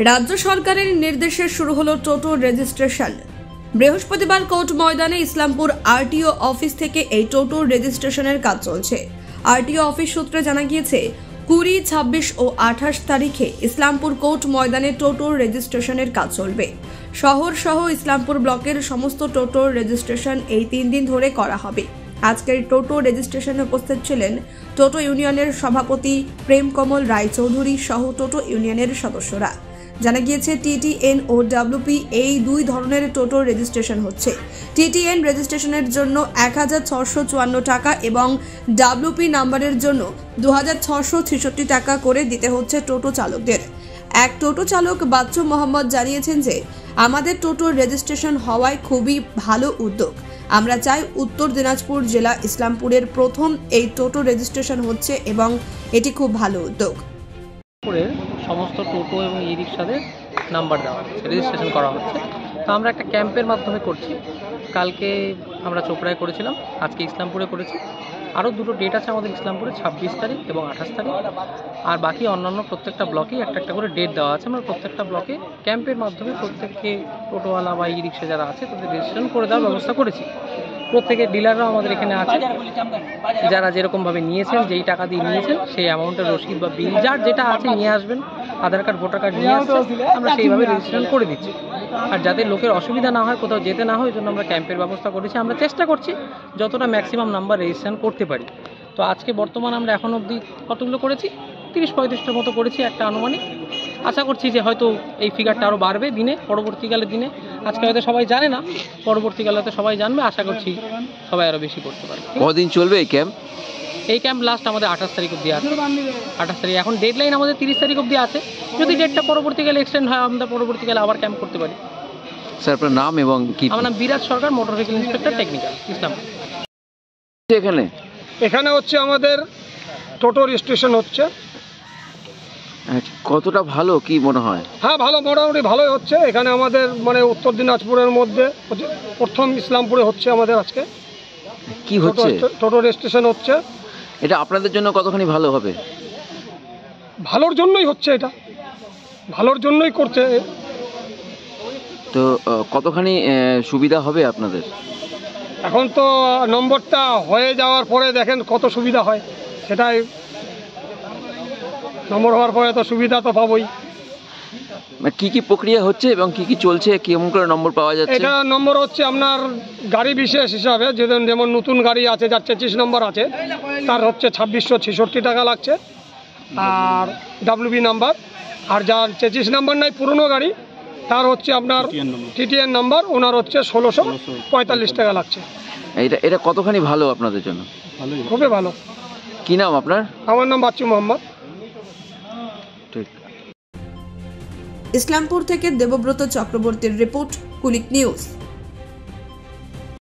রাজ্য সরকারের নির্দেশে শুরু হলো টোটো রেজিস্ট্রেশন। বৃহস্পতিবার কোর্ট ময়দানে ইসলামপুর আরটিও অফিস থেকে এই টোটো রেজিস্ট্রেশনের কাজ চলছে। আরটিও অফিস সূত্রে জানা গিয়েছে 20, 26 ও 28 তারিখে ইসলামপুর কোর্ট ময়দানে টোটো রেজিস্ট্রেশনের কাজ চলবে। শহর সহ ইসলামপুর ব্লকের সমস্ত টোটো রেজিস্ট্রেশন এই 3 দিন ধরে করা হবে। আজকের টোটো রেজিস্ট্রেশনে উপস্থিত ছিলেন টোটো ইউনিয়নের সভাপতি প্রেম কমল রায়চৌধুরী সহ টোটো ইউনিয়নের সদস্যরা। জানা গিয়েছে টিটিএন ও ডাব্লিউপি এই দুই ধরনের টোটো রেজিস্ট্রেশন হচ্ছে। টিটিএন রেজিস্ট্রেশনের জন্য 1654 টাকা এবং ডাব্লিউপি নাম্বারের জন্য 2666 টাকা করে দিতে হচ্ছে টোটো চালকদের। এক টোটো চালক বাচ্চু মোহাম্মদ জানিয়েছেন যে আমাদের টোটো রেজিস্ট্রেশন হওয়ায় খুবই ভালো উদ্যোগ। আমরা চাই উত্তর দিনাজপুর জেলা ইসলামপুরের প্রথম এই টোটো রেজিস্ট্রেশন হচ্ছে এবং এটি খুব ভালো উদ্যোগ। সমস্ত টোটো এবং ই রিক্সাদের নাম্বার দেওয়া হচ্ছে, রেজিস্ট্রেশন করা হচ্ছে। তো আমরা একটা ক্যাম্পের মাধ্যমে করছি। কালকে আমরা চোপড়ায় করেছিলাম, আজকে ইসলামপুরে করেছি। আরও দুটো ডেট আছে আমাদের ইসলামপুরে, 26 তারিখ এবং 28 তারিখ। আর বাকি অন্যান্য প্রত্যেকটা ব্লকেই একটা একটা করে ডেট দেওয়া আছে। আমরা প্রত্যেকটা ব্লকে ক্যাম্পের মাধ্যমে প্রত্যেককে টোটোওয়ালা বা ই রিক্সা যারা আছে তাদের রেজিস্ট্রেশন করে দেওয়ার ব্যবস্থা করেছি। প্রত্যেকের ডিলাররাও আমাদের এখানে আছে, যারা যেরকমভাবে নিয়েছেন, যেই টাকা দিয়ে নিয়েছেন সেই অ্যামাউন্টের রসিদ বা বিল যার যেটা আছে নিয়ে আসবেন। আধার কার্ড, ভোটার কার্ড নিয়ে আসছে, আমরা সেইভাবে রেজিস্ট্রেশন করে দিচ্ছি। আর যাতে লোকের অসুবিধা না হয়, কোথাও যেতে না হয়, ওই জন্য আমরা ক্যাম্পের ব্যবস্থা করেছি। আমরা চেষ্টা করছি যতটা ম্যাক্সিমাম নাম্বার রেজিস্ট্রেশন করতে পারি। তো আজকে বর্তমান আমরা এখন অবধি কতগুলো করেছি, 30-35টার মতো করেছি একটা আনুমানিক। আশা করছি যে হয়তো এই ফিগারটা আরও বাড়বে দিনে, পরবর্তীকালের দিনে। আজকে হয়তো সবাই জানে না, পরবর্তীকালে হয়তো সবাই জানবে। আশা করছি সবাই আরও বেশি করতে পারবে। কদিন চলবে এই ক্যাম্প? এই ক্যাম্প লাস্ট আমাদের 28 তারিখ অবধি আছে। 28 তারিখ, এখন ডেডলাইন আমাদের 30 তারিখ অবধি আছে। যদি ডেটটা পরবর্তীকালে এক্সটেন্ড হয়, আমরা পরবর্তীকালে আবার ক্যাম্প করতে পারি। স্যার, আপনার নাম এবং কি? আমার নাম Biraj Sarkar, motor vehicle inspector technical, Islampur. এখানে হচ্ছে আমাদের টোটো রেজিস্ট্রেশন হচ্ছে। কতটা ভালো কি মনে হয়? হ্যাঁ, ভালো, মোটামুটি ভালোই হচ্ছে। এখানে আমাদের মানে উত্তর দিনাজপুরের মধ্যে প্রথম ইসলামপুরে হচ্ছে আমাদের আজকে কি হচ্ছে, টোটো রেজিস্ট্রেশন হচ্ছে। এটা আপনাদের জন্য কতখানি ভালো হবে? ভালোর জন্যই হচ্ছে, এটা ভালোর জন্যই করছে। তো কতখানি সুবিধা হবে আপনাদের? এখন তো নম্বরটা হয়ে যাওয়ার পরে দেখেন কত সুবিধা হয়, সেটাই। নম্বর হওয়ার পরে তো সুবিধা তো পাবোই। কি কি প্রক্রিয়া হচ্ছে এবং কি কি চলছে, কেমন করে নম্বর পাওয়া যাচ্ছে? এটা নম্বর হচ্ছে আপনার গাড়ি বিশেষ হিসাবে, যেমন নতুন গাড়ি আছে যার 23 নম্বর আছে তার হচ্ছে 2666 টাকা লাগছে আর ডাব্লিউবি নাম্বার। আর যার 23 নম্বর নাই, পুরনো গাড়ি, তার হচ্ছে আপনার টিটিএন নাম্বার, ওনার হচ্ছে 1645 টাকা লাগছে। এটা কতখানি ভালো আপনাদের জন্য? খুবই ভালো। কি নাম আপনার? আমার নাম বাচ্চু মোহাম্মদ। ঠিক। ইসলামপুর থেকে দেবব্রত চক্রবর্তীর রিপোর্ট, কুলিক নিউজ।